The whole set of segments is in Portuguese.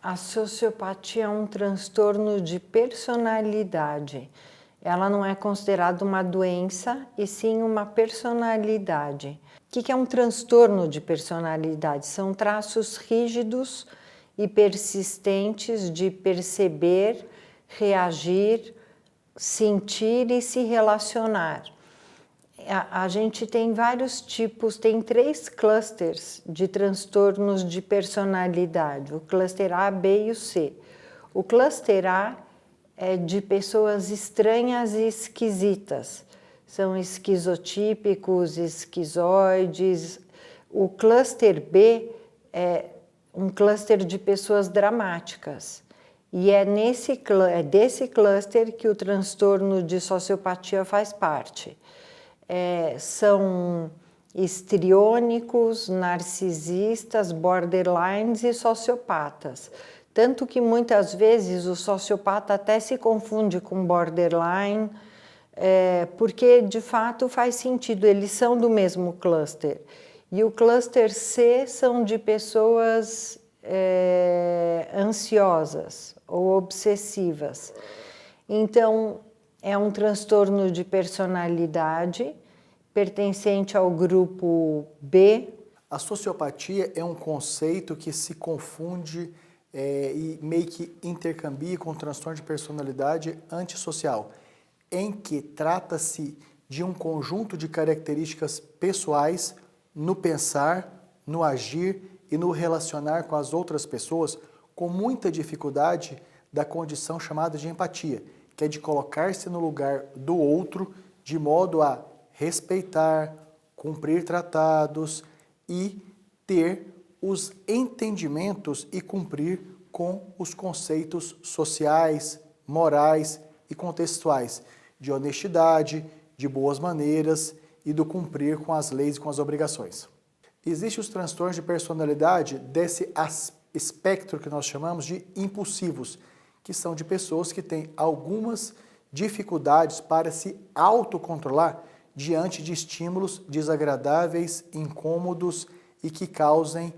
A sociopatia é um transtorno de personalidade. Ela não é considerada uma doença, e sim uma personalidade. O que é um transtorno de personalidade? São traços rígidos e persistentes de perceber, reagir, sentir e se relacionar. A gente tem vários tipos, tem 3 clusters de transtornos de personalidade, o cluster A, B e o C. O cluster A é de pessoas estranhas e esquisitas, são esquizotípicos, esquizoides. O cluster B é um cluster de pessoas dramáticas, e é desse cluster que o transtorno de sociopatia faz parte. São histriônicos, narcisistas, borderlines e sociopatas. Tanto que muitas vezes o sociopata até se confunde com borderline, porque de fato faz sentido, eles são do mesmo cluster. E o cluster C são de pessoas ansiosas ou obsessivas. Então, é um transtorno de personalidade pertencente ao grupo B. A sociopatia é um conceito que se confunde e meio que intercambia com o transtorno de personalidade antissocial, em que trata-se de um conjunto de características pessoais no pensar, no agir e no relacionar com as outras pessoas com muita dificuldade da condição chamada de empatia, que é de colocar-se no lugar do outro de modo a respeitar, cumprir tratados e ter os entendimentos e cumprir com os conceitos sociais, morais e contextuais, de honestidade, de boas maneiras e do cumprir com as leis e com as obrigações. Existem os transtornos de personalidade desse espectro que nós chamamos de impulsivos, que são de pessoas que têm algumas dificuldades para se autocontrolar diante de estímulos desagradáveis, incômodos e que causem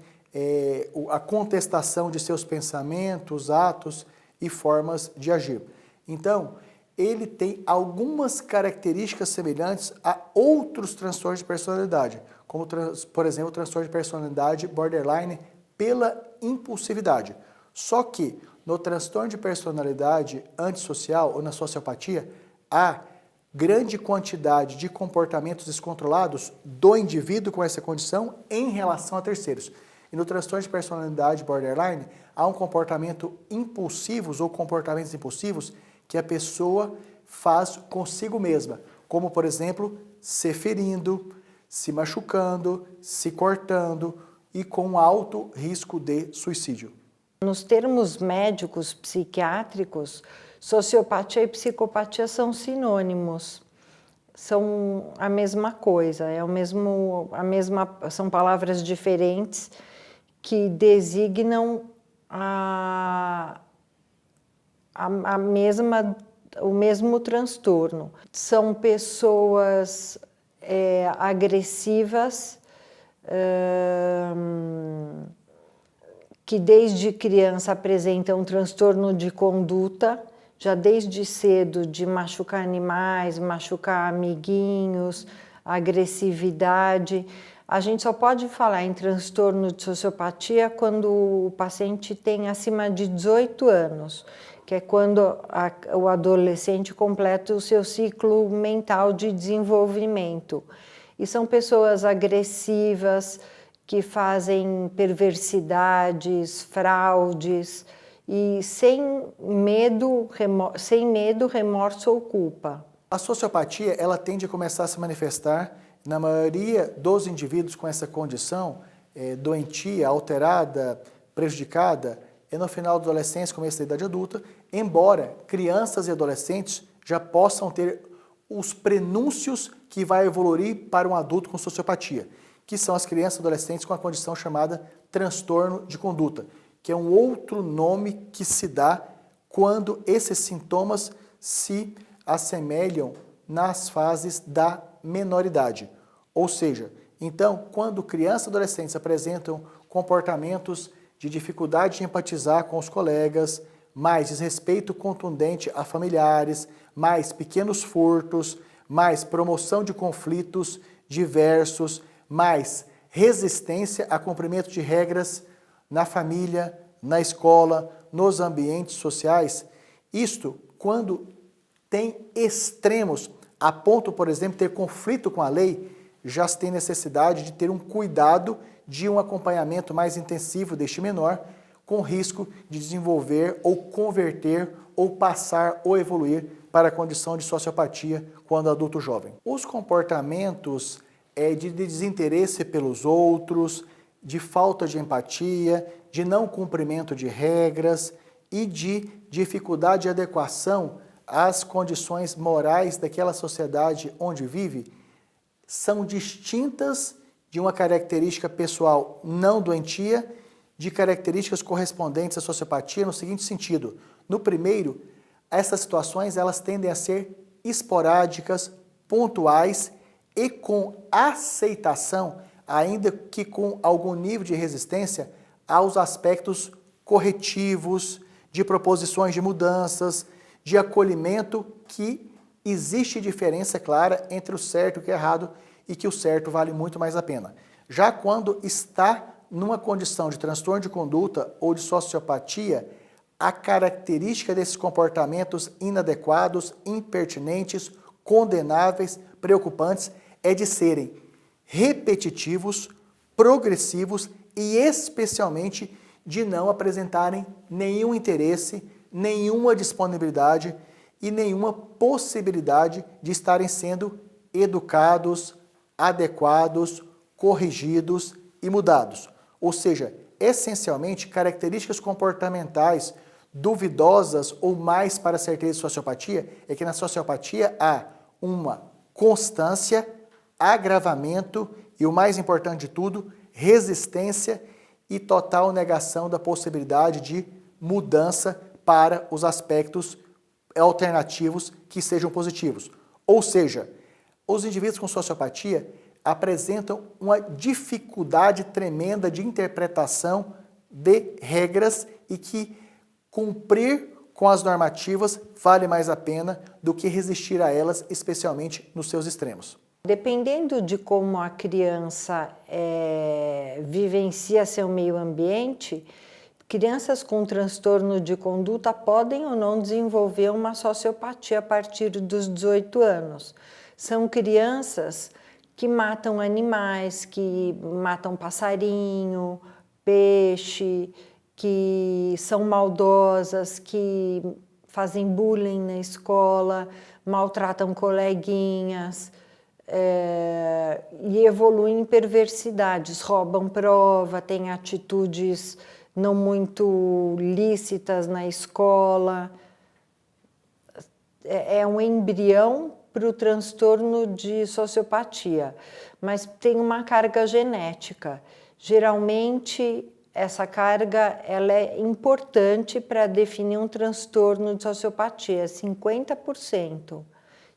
a contestação de seus pensamentos, atos e formas de agir. Então, ele tem algumas características semelhantes a outros transtornos de personalidade, como, por exemplo, o transtorno de personalidade borderline pela impulsividade. Só que no transtorno de personalidade antissocial ou na sociopatia, há grande quantidade de comportamentos descontrolados do indivíduo com essa condição em relação a terceiros. E no transtorno de personalidade borderline, há um comportamento impulsivos ou comportamentos impulsivos que a pessoa faz consigo mesma, como, por exemplo, se ferindo, se machucando, se cortando e com alto risco de suicídio. Nos termos médicos psiquiátricos, sociopatia e psicopatia são sinônimos, são a mesma coisa, são palavras diferentes que designam o mesmo transtorno. São pessoas agressivas, que desde criança apresentam um transtorno de conduta, já desde cedo, de machucar animais, machucar amiguinhos, agressividade. A gente só pode falar em transtorno de sociopatia quando o paciente tem acima de 18 anos, que é quando o adolescente completa o seu ciclo mental de desenvolvimento. E são pessoas agressivas, que fazem perversidades, fraudes, e sem medo, remorso ou culpa. A sociopatia, ela tende a começar a se manifestar na maioria dos indivíduos com essa condição doentia, alterada, prejudicada, no final da adolescência, começo da idade adulta, embora crianças e adolescentes já possam ter os prenúncios que vai evoluir para um adulto com sociopatia, que são as crianças e adolescentes com a condição chamada transtorno de conduta, que é um outro nome que se dá quando esses sintomas se assemelham nas fases da menoridade. Ou seja, então, quando crianças e adolescentes apresentam comportamentos de dificuldade de empatizar com os colegas, mais desrespeito contundente a familiares, mais pequenos furtos, mais promoção de conflitos diversos, mais resistência a cumprimento de regras na família, na escola, nos ambientes sociais. Isto quando tem extremos, a ponto, por exemplo, ter conflito com a lei, já se tem necessidade de ter um cuidado de um acompanhamento mais intensivo deste menor, com risco de desenvolver ou converter ou passar ou evoluir para a condição de sociopatia quando adulto jovem. Os comportamentos de desinteresse pelos outros, de falta de empatia, de não cumprimento de regras e de dificuldade de adequação às condições morais daquela sociedade onde vive, são distintas de uma característica pessoal não doentia, de características correspondentes à sociopatia no seguinte sentido. No primeiro, essas situações elas tendem a ser esporádicas, pontuais e com aceitação, ainda que com algum nível de resistência, aos aspectos corretivos, de proposições de mudanças, de acolhimento, que existe diferença clara entre o certo e o errado e que o certo vale muito mais a pena. Já quando está numa condição de transtorno de conduta ou de sociopatia, a característica desses comportamentos inadequados, impertinentes, condenáveis, preocupantes, é de serem repetitivos, progressivos e especialmente de não apresentarem nenhum interesse, nenhuma disponibilidade e nenhuma possibilidade de estarem sendo educados, adequados, corrigidos e mudados. Ou seja, essencialmente, características comportamentais duvidosas ou mais para a certeza de sociopatia é que na sociopatia há uma constância, agravamento e, o mais importante de tudo, resistência e total negação da possibilidade de mudança para os aspectos alternativos que sejam positivos. Ou seja, os indivíduos com sociopatia apresentam uma dificuldade tremenda de interpretação de regras e que cumprir com as normativas vale mais a pena do que resistir a elas, especialmente nos seus extremos. Dependendo de como a criança vivencia seu meio ambiente, crianças com transtorno de conduta podem ou não desenvolver uma sociopatia a partir dos 18 anos. São crianças que matam animais, que matam passarinho, peixe, que são maldosas, que fazem bullying na escola, maltratam coleguinhas e evoluem em perversidades, roubam prova, têm atitudes não muito lícitas na escola. É um embrião para o transtorno de sociopatia, mas tem uma carga genética. Geralmente, essa carga ela é importante para definir um transtorno de sociopatia, 50%.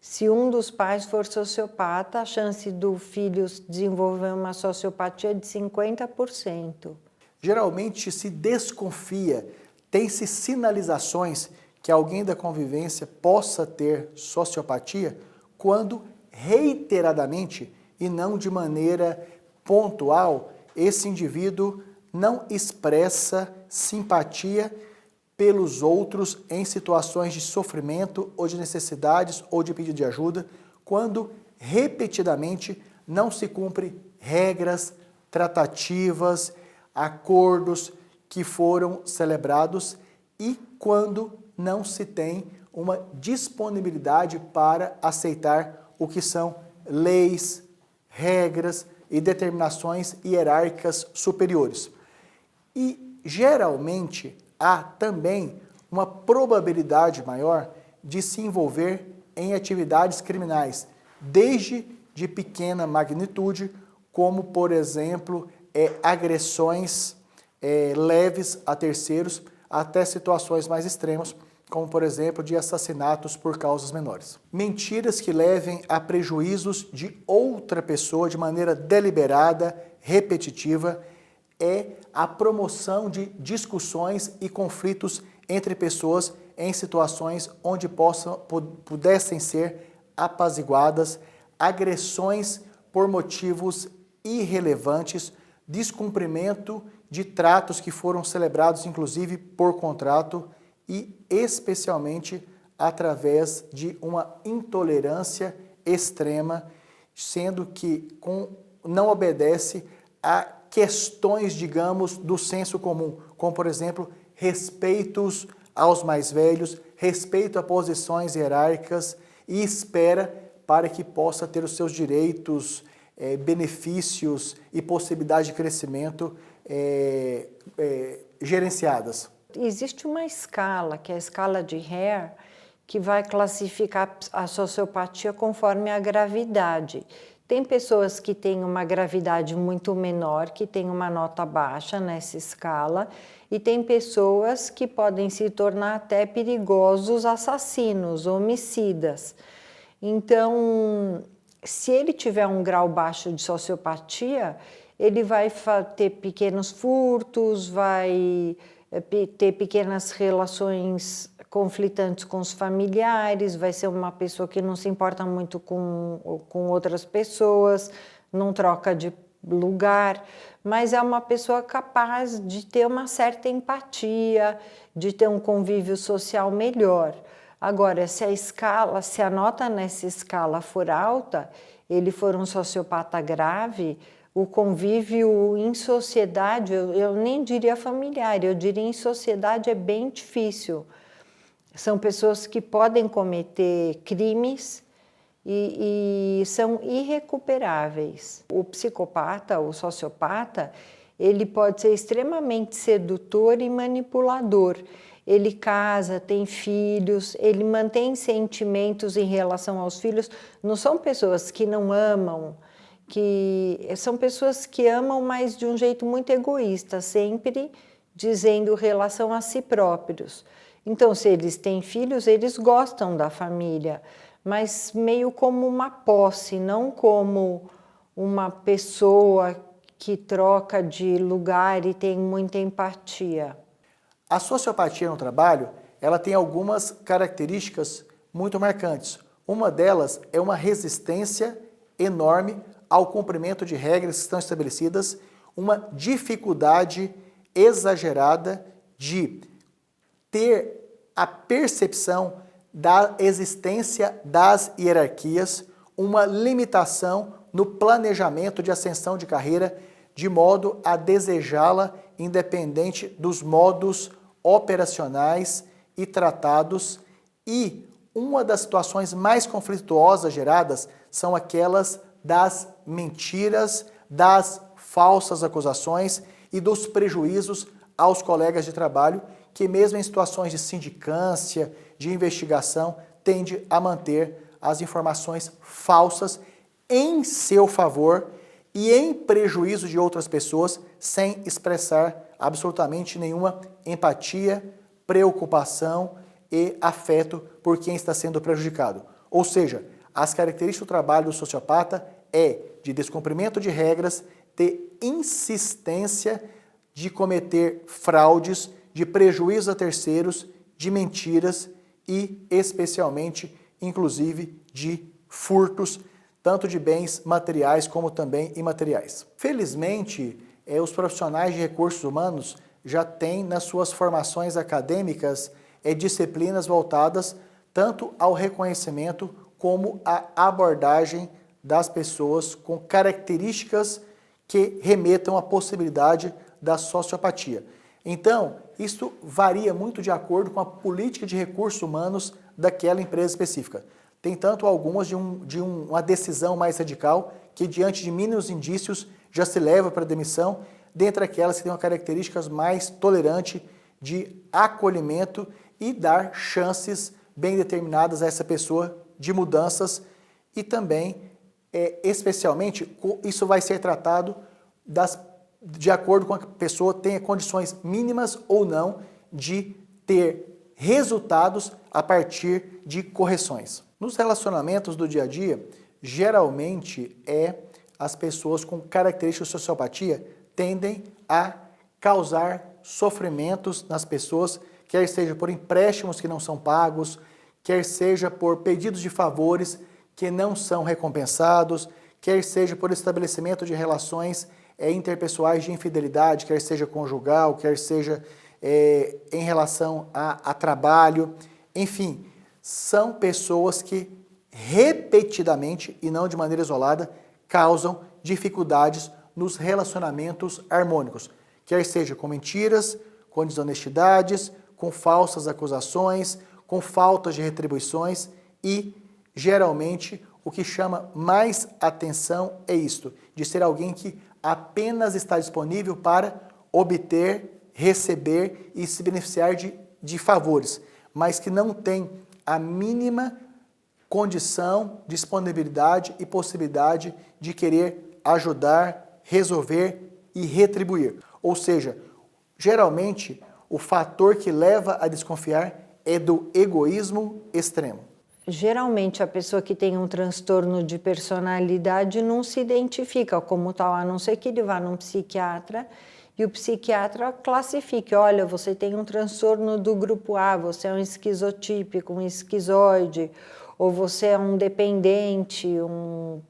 Se um dos pais for sociopata, a chance do filho desenvolver uma sociopatia é de 50%. Geralmente se desconfia, tem-se sinalizações que alguém da convivência possa ter sociopatia quando reiteradamente e não de maneira pontual esse indivíduo não expressa simpatia pelos outros em situações de sofrimento ou de necessidades ou de pedido de ajuda, quando repetidamente não se cumpre regras, tratativas, acordos que foram celebrados e quando não se tem uma disponibilidade para aceitar o que são leis, regras e determinações hierárquicas superiores. E, geralmente, há também uma probabilidade maior de se envolver em atividades criminais, desde de pequena magnitude, como, por exemplo, agressões leves a terceiros, até situações mais extremas, como, por exemplo, de assassinatos por causas menores. Mentiras que levem a prejuízos de outra pessoa de maneira deliberada, repetitiva, é a promoção de discussões e conflitos entre pessoas em situações onde pudessem ser apaziguadas agressões por motivos irrelevantes, descumprimento de tratos que foram celebrados inclusive por contrato e especialmente através de uma intolerância extrema, sendo que não obedece a questões, digamos, do senso comum, como por exemplo, respeitos aos mais velhos, respeito a posições hierárquicas e espera para que possa ter os seus direitos, benefícios e possibilidade de crescimento gerenciadas. Existe uma escala, que é a escala de Hare, que vai classificar a sociopatia conforme a gravidade. Tem pessoas que têm uma gravidade muito menor, que têm uma nota baixa nessa escala, e tem pessoas que podem se tornar até perigosos assassinos, homicidas. Então, se ele tiver um grau baixo de sociopatia, ele vai ter pequenos furtos, vai ter pequenas relações conflitantes com os familiares, vai ser uma pessoa que não se importa muito com outras pessoas, não troca de lugar, mas é uma pessoa capaz de ter uma certa empatia, de ter um convívio social melhor. Agora, se a nota nessa escala for alta, ele for um sociopata grave, o convívio em sociedade, eu nem diria familiar, eu diria em sociedade é bem difícil. São pessoas que podem cometer crimes e são irrecuperáveis. O psicopata, o sociopata, ele pode ser extremamente sedutor e manipulador. Ele casa, tem filhos, ele mantém sentimentos em relação aos filhos. Não são pessoas que não amam, são pessoas que amam, mas de um jeito muito egoísta, sempre dizendo relação a si próprios. Então, se eles têm filhos, eles gostam da família, mas meio como uma posse, não como uma pessoa que troca de lugar e tem muita empatia. A sociopatia no trabalho, ela tem algumas características muito marcantes. Uma delas é uma resistência enorme ao cumprimento de regras que estão estabelecidas, uma dificuldade exagerada de ter a percepção da existência das hierarquias, uma limitação no planejamento de ascensão de carreira, de modo a desejá-la independente dos modos operacionais e tratados, e uma das situações mais conflituosas geradas são aquelas das mentiras, das falsas acusações e dos prejuízos aos colegas de trabalho, que mesmo em situações de sindicância, de investigação, tende a manter as informações falsas em seu favor e em prejuízo de outras pessoas, sem expressar absolutamente nenhuma empatia, preocupação e afeto por quem está sendo prejudicado. Ou seja, as características do trabalho do sociopata é de descumprimento de regras, de insistência de cometer fraudes, de prejuízo a terceiros, de mentiras e, especialmente, inclusive, de furtos, tanto de bens materiais como também imateriais. Felizmente, os profissionais de recursos humanos já têm nas suas formações acadêmicas disciplinas voltadas tanto ao reconhecimento como à abordagem das pessoas com características que remetam à possibilidade da sociopatia. Então, isso varia muito de acordo com a política de recursos humanos daquela empresa específica. Tem tanto algumas de uma decisão mais radical, que diante de mínimos indícios já se leva para a demissão, dentre aquelas que têm uma características mais tolerante de acolhimento e dar chances bem determinadas a essa pessoa de mudanças e também, especialmente, isso vai ser tratado de acordo com a pessoa tenha condições mínimas ou não de ter resultados a partir de correções. Nos relacionamentos do dia a dia, geralmente as pessoas com características de sociopatia tendem a causar sofrimentos nas pessoas, quer seja por empréstimos que não são pagos, quer seja por pedidos de favores que não são recompensados, quer seja por estabelecimento de relações interpessoais de infidelidade, quer seja conjugal, quer seja em relação a trabalho, enfim, são pessoas que repetidamente e não de maneira isolada causam dificuldades nos relacionamentos harmônicos, quer seja com mentiras, com desonestidades, com falsas acusações, com faltas de retribuições e, geralmente, o que chama mais atenção é isto, de ser alguém que apenas está disponível para obter, receber e se beneficiar de favores, mas que não tem a mínima condição, disponibilidade e possibilidade de querer ajudar, resolver e retribuir. Ou seja, geralmente, o fator que leva a desconfiar é do egoísmo extremo. Geralmente, a pessoa que tem um transtorno de personalidade não se identifica como tal, a não ser que ele vá num psiquiatra e o psiquiatra classifique, olha, você tem um transtorno do grupo A, você é um esquizotípico, um esquizoide, ou você é um dependente, um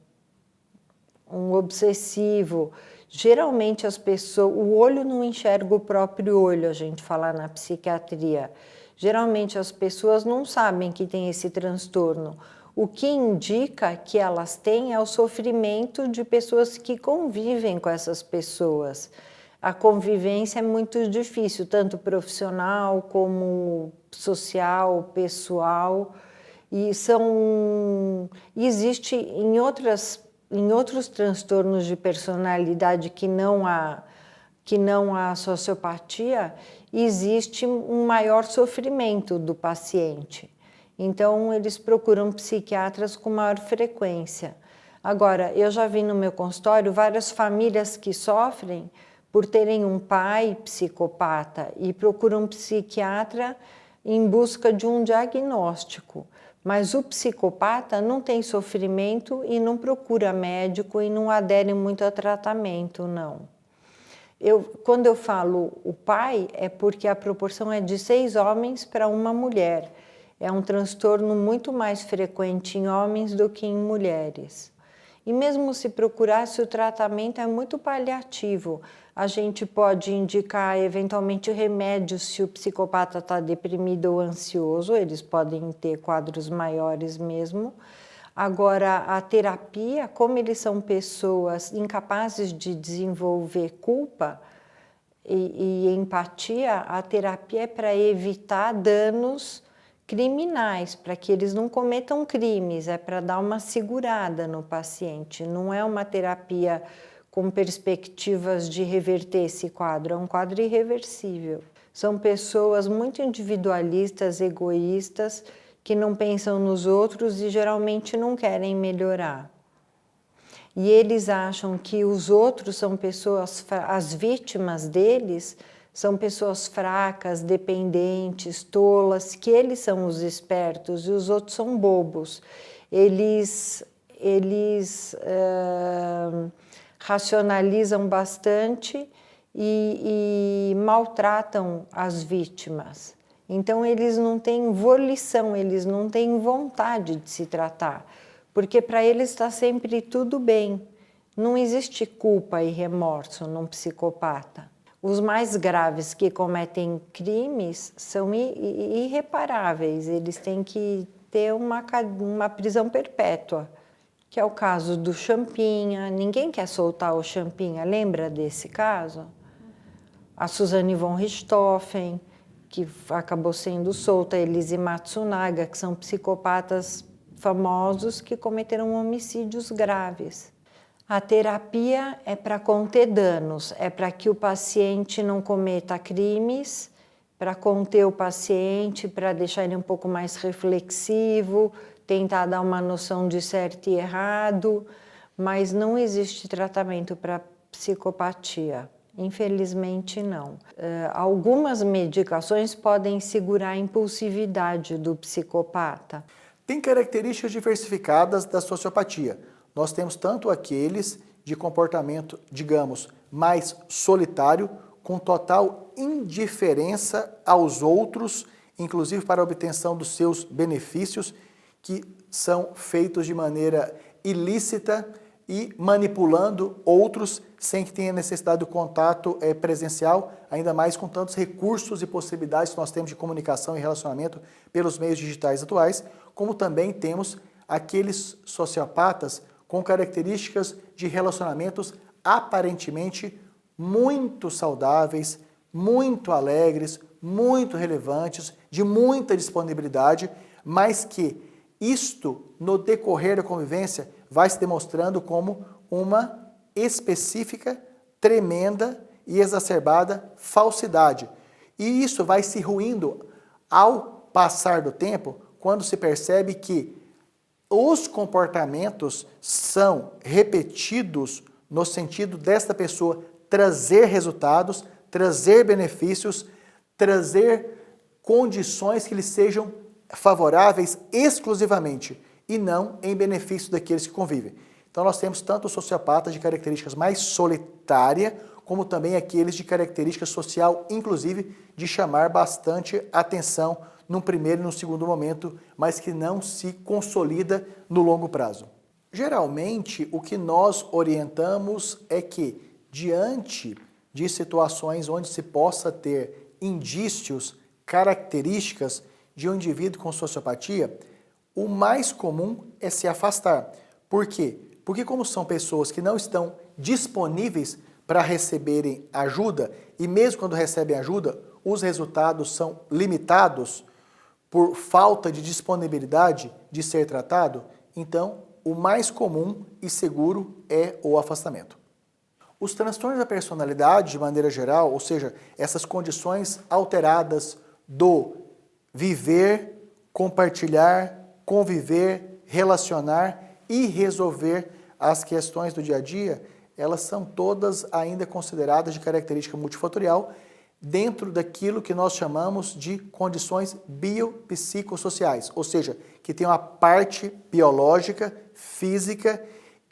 obsessivo. Geralmente as pessoas, o olho não enxerga o próprio olho, a gente fala na psiquiatria. Geralmente as pessoas não sabem que tem esse transtorno. O que indica que elas têm é o sofrimento de pessoas que convivem com essas pessoas. A convivência é muito difícil, tanto profissional como social, pessoal, e existe em outros transtornos de personalidade que não a sociopatia, existe um maior sofrimento do paciente. Então, eles procuram psiquiatras com maior frequência. Agora, eu já vi no meu consultório várias famílias que sofrem por terem um pai psicopata e procuram um psiquiatra em busca de um diagnóstico. Mas o psicopata não tem sofrimento e não procura médico e não adere muito a tratamento, não. Quando eu falo o pai, é porque a proporção é de 6 homens para uma mulher. É um transtorno muito mais frequente em homens do que em mulheres. E mesmo se procurasse, o tratamento é muito paliativo. A gente pode indicar, eventualmente, remédios se o psicopata está deprimido ou ansioso, eles podem ter quadros maiores mesmo. Agora, a terapia, como eles são pessoas incapazes de desenvolver culpa e empatia, a terapia é para evitar danos criminais, para que eles não cometam crimes, é para dar uma segurada no paciente. Não é uma terapia com perspectivas de reverter esse quadro, é um quadro irreversível. São pessoas muito individualistas, egoístas, que não pensam nos outros e geralmente não querem melhorar. E eles acham que os outros são pessoas, as vítimas deles são pessoas fracas, dependentes, tolas, que eles são os espertos e os outros são bobos. Eles racionalizam bastante e maltratam as vítimas. Então, eles não têm volição, eles não têm vontade de se tratar, porque para eles está sempre tudo bem. Não existe culpa e remorso num psicopata. Os mais graves que cometem crimes são irreparáveis, eles têm que ter uma prisão perpétua, que é o caso do Champinha. Ninguém quer soltar o Champinha, lembra desse caso? A Suzane von Richthofen, que acabou sendo solta, Elise Matsunaga, que são psicopatas famosos que cometeram homicídios graves. A terapia é para conter danos, é para que o paciente não cometa crimes, para conter o paciente, para deixar ele um pouco mais reflexivo, tentar dar uma noção de certo e errado, mas não existe tratamento para psicopatia. Infelizmente, não. Algumas medicações podem segurar a impulsividade do psicopata. Tem características diversificadas da sociopatia. Nós temos tanto aqueles de comportamento, digamos, mais solitário, com total indiferença aos outros, inclusive para a obtenção dos seus benefícios, que são feitos de maneira ilícita e manipulando outros sem que tenha necessidade do contato presencial, ainda mais com tantos recursos e possibilidades que nós temos de comunicação e relacionamento pelos meios digitais atuais, como também temos aqueles sociopatas com características de relacionamentos aparentemente muito saudáveis, muito alegres, muito relevantes, de muita disponibilidade, mas que isto, no decorrer da convivência, vai se demonstrando como uma específica, tremenda e exacerbada falsidade. E isso vai se ruindo ao passar do tempo, quando se percebe que os comportamentos são repetidos no sentido desta pessoa trazer resultados, trazer benefícios, trazer condições que lhe sejam favoráveis exclusivamente e não em benefício daqueles que convivem. Então nós temos tanto os sociopatas de características mais solitária, como também aqueles de característica social, inclusive de chamar bastante atenção num primeiro e num segundo momento, mas que não se consolida no longo prazo. Geralmente, o que nós orientamos é que, diante de situações onde se possa ter indícios, características de um indivíduo com sociopatia, o mais comum é se afastar. Por quê? Porque como são pessoas que não estão disponíveis para receberem ajuda, e mesmo quando recebem ajuda, os resultados são limitados por falta de disponibilidade de ser tratado, então o mais comum e seguro é o afastamento. Os transtornos da personalidade, de maneira geral, ou seja, essas condições alteradas do viver, compartilhar, conviver, relacionar e resolver as questões do dia a dia, elas são todas ainda consideradas de característica multifatorial dentro daquilo que nós chamamos de condições biopsicossociais, ou seja, que tem uma parte biológica, física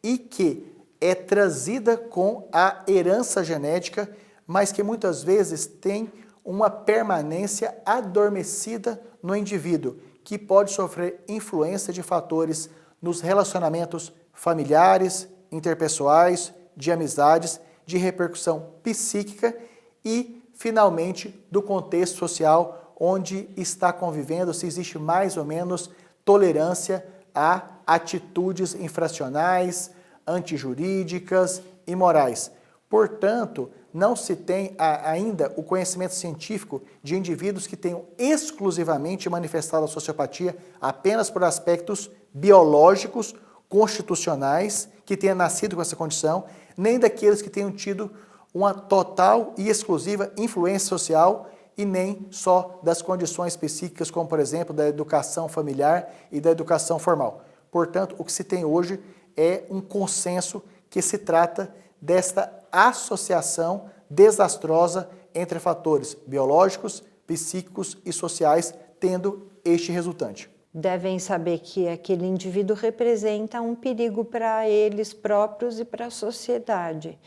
e que é trazida com a herança genética, mas que muitas vezes tem uma permanência adormecida no indivíduo, que pode sofrer influência de fatores nos relacionamentos familiares, interpessoais, de amizades, de repercussão psíquica e, finalmente, do contexto social onde está convivendo, se existe mais ou menos tolerância a atitudes infracionais, antijurídicas, imorais. Portanto, não se tem ainda o conhecimento científico de indivíduos que tenham exclusivamente manifestado a sociopatia apenas por aspectos biológicos, constitucionais, que tenham nascido com essa condição, nem daqueles que tenham tido uma total e exclusiva influência social e nem só das condições psíquicas, como, por exemplo, da educação familiar e da educação formal. Portanto, o que se tem hoje é um consenso que se trata desta associação desastrosa entre fatores biológicos, psíquicos e sociais, tendo este resultante. Devem saber que aquele indivíduo representa um perigo para eles próprios e para a sociedade,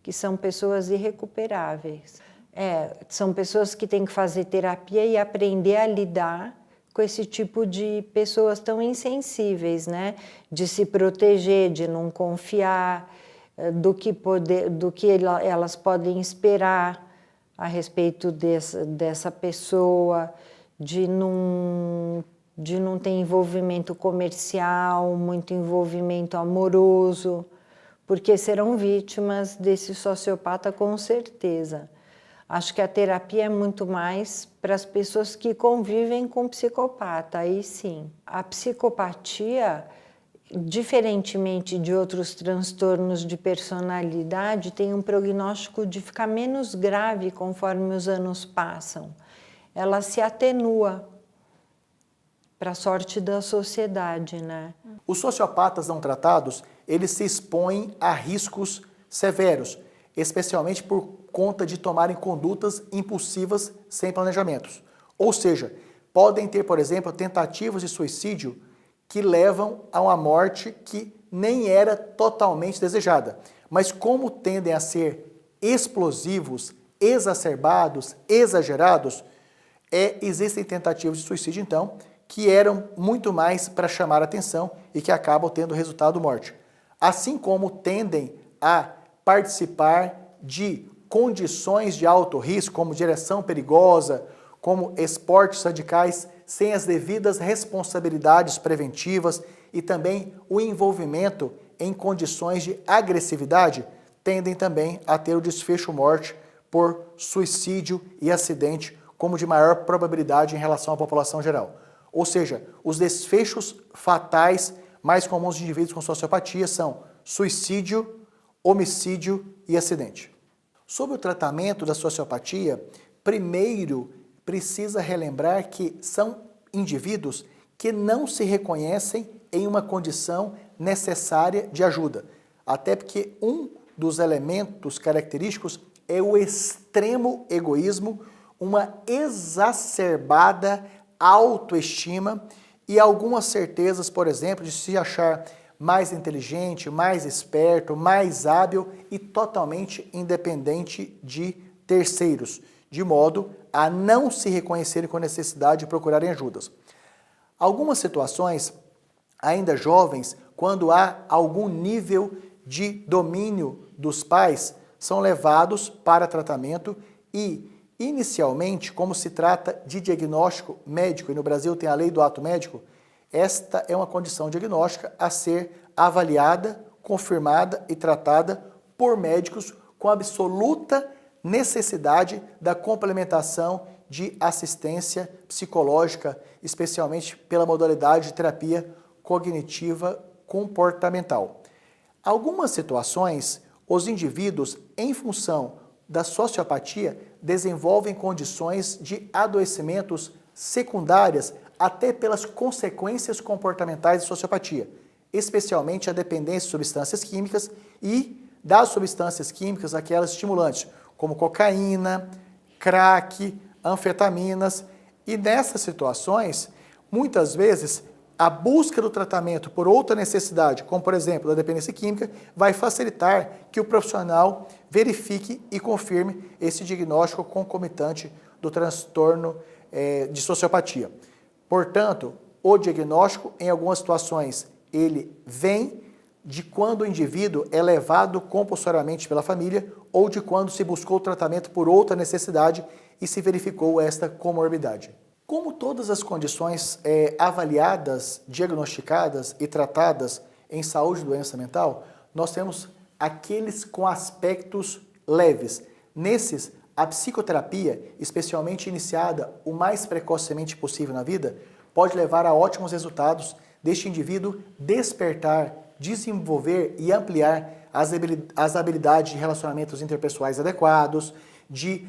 que são pessoas irrecuperáveis. São pessoas que têm que fazer terapia e aprender a lidar com esse tipo de pessoas tão insensíveis, né? De se proteger, de não confiar, do que elas podem esperar a respeito dessa pessoa, de não ter envolvimento comercial, muito envolvimento amoroso, porque serão vítimas desse sociopata com certeza. Acho que a terapia é muito mais para as pessoas que convivem com o psicopata, aí sim. A psicopatia, diferentemente de outros transtornos de personalidade, tem um prognóstico de ficar menos grave conforme os anos passam. Ela se atenua para a sorte da sociedade, né? Os sociopatas não tratados, eles se expõem a riscos severos, especialmente por conta de tomarem condutas impulsivas sem planejamentos. Ou seja, podem ter, por exemplo, tentativas de suicídio que levam a uma morte que nem era totalmente desejada. Mas como tendem a ser explosivos, exacerbados, exagerados, existem tentativas de suicídio, então, que eram muito mais para chamar a atenção e que acabam tendo resultado morte. Assim como tendem a participar de condições de alto risco, como direção perigosa, como esportes radicais, sem as devidas responsabilidades preventivas e também o envolvimento em condições de agressividade, tendem também a ter o desfecho morte por suicídio e acidente como de maior probabilidade em relação à população geral. Ou seja, os desfechos fatais mais comuns de indivíduos com sociopatia são suicídio, homicídio e acidente. Sobre o tratamento da sociopatia, primeiro precisa relembrar que são indivíduos que não se reconhecem em uma condição necessária de ajuda. Até porque um dos elementos característicos é o extremo egoísmo, uma exacerbada autoestima e algumas certezas, por exemplo, de se achar mais inteligente, mais esperto, mais hábil e totalmente independente de terceiros, de modo a não se reconhecerem com necessidade de procurarem ajudas. Algumas situações, ainda jovens, quando há algum nível de domínio dos pais, são levados para tratamento e, inicialmente, como se trata de diagnóstico médico, e no Brasil tem a lei do ato médico, esta é uma condição diagnóstica a ser avaliada, confirmada e tratada por médicos com absoluta necessidade da complementação de assistência psicológica, especialmente pela modalidade de terapia cognitiva comportamental. Algumas situações, os indivíduos, em função da sociopatia, desenvolvem condições de adoecimentos secundárias até pelas consequências comportamentais da sociopatia, especialmente a dependência de substâncias químicas e das substâncias químicas aquelas estimulantes, como cocaína, crack, anfetaminas. E nessas situações, muitas vezes, a busca do tratamento por outra necessidade, como por exemplo a dependência química, vai facilitar que o profissional verifique e confirme esse diagnóstico concomitante do transtorno de sociopatia. Portanto, o diagnóstico, em algumas situações, ele vem de quando o indivíduo é levado compulsoriamente pela família ou de quando se buscou o tratamento por outra necessidade e se verificou esta comorbidade. Como todas as condições avaliadas, diagnosticadas e tratadas em saúde e doença mental, nós temos aqueles com aspectos leves. Nesses, a psicoterapia, especialmente iniciada o mais precocemente possível na vida, pode levar a ótimos resultados deste indivíduo despertar, desenvolver e ampliar as habilidades de relacionamentos interpessoais adequados, de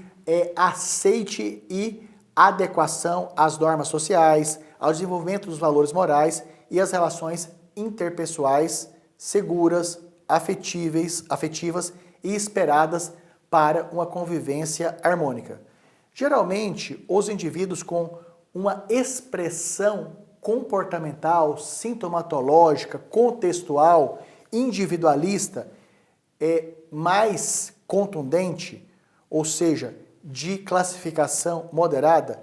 aceite e adequação às normas sociais, ao desenvolvimento dos valores morais e as relações interpessoais seguras, afetivas e esperadas para uma convivência harmônica. Geralmente, os indivíduos com uma expressão comportamental, sintomatológica, contextual, individualista, mais contundente, ou seja, de classificação moderada,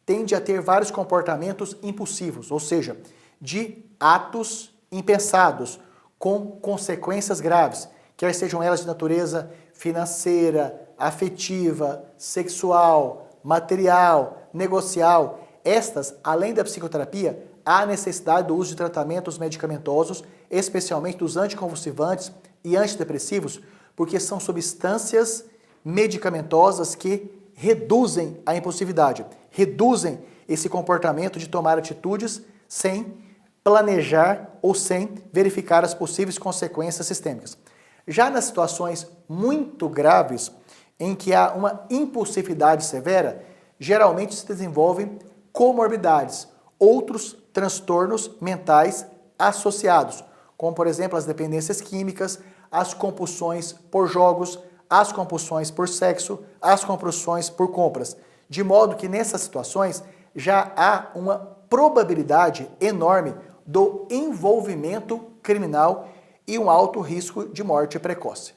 tende a ter vários comportamentos impulsivos, ou seja, de atos impensados, com consequências graves, quer sejam elas de natureza financeira, afetiva, sexual, material, negocial. Estas, além da psicoterapia, há necessidade do uso de tratamentos medicamentosos, especialmente dos anticonvulsivantes e antidepressivos, porque são substâncias medicamentosas que reduzem a impulsividade, reduzem esse comportamento de tomar atitudes sem planejar ou sem verificar as possíveis consequências sistêmicas. Já nas situações muito graves, em que há uma impulsividade severa, geralmente se desenvolvem comorbidades, outros transtornos mentais associados, como por exemplo as dependências químicas, as compulsões por jogos, as compulsões por sexo, as compulsões por compras. De modo que nessas situações já há uma probabilidade enorme do envolvimento criminal e um alto risco de morte precoce.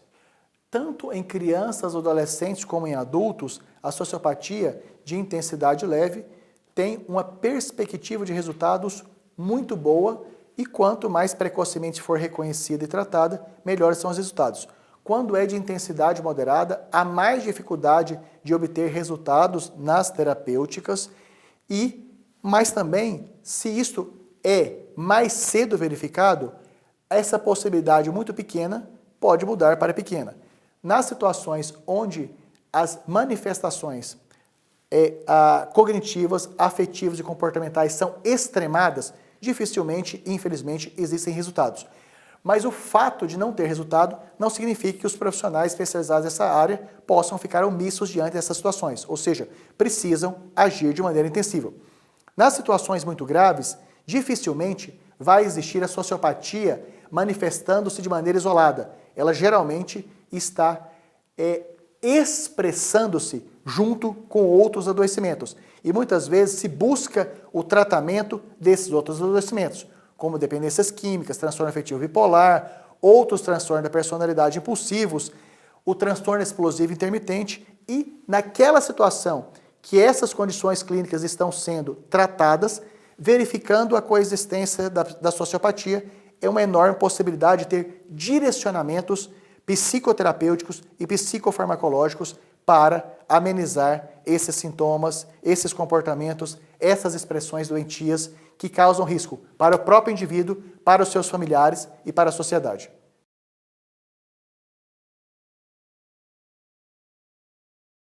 Tanto em crianças ou adolescentes como em adultos, a sociopatia de intensidade leve tem uma perspectiva de resultados muito boa e quanto mais precocemente for reconhecida e tratada, melhores são os resultados. Quando é de intensidade moderada, há mais dificuldade de obter resultados nas terapêuticas mas também, se isto é mais cedo verificado, essa possibilidade muito pequena pode mudar para pequena. Nas situações onde as manifestações cognitivas, afetivas e comportamentais são extremadas, dificilmente, infelizmente, existem resultados. Mas o fato de não ter resultado não significa que os profissionais especializados nessa área possam ficar omissos diante dessas situações, ou seja, precisam agir de maneira intensiva. Nas situações muito graves, dificilmente vai existir a sociopatia manifestando-se de maneira isolada. Ela geralmente está expressando-se junto com outros adoecimentos. E muitas vezes se busca o tratamento desses outros adoecimentos, como dependências químicas, transtorno afetivo bipolar, outros transtornos da personalidade impulsivos, o transtorno explosivo intermitente e naquela situação que essas condições clínicas estão sendo tratadas, verificando a coexistência da sociopatia, é uma enorme possibilidade de ter direcionamentos psicoterapêuticos e psicofarmacológicos para amenizar esses sintomas, esses comportamentos, essas expressões doentias que causam risco para o próprio indivíduo, para os seus familiares e para a sociedade.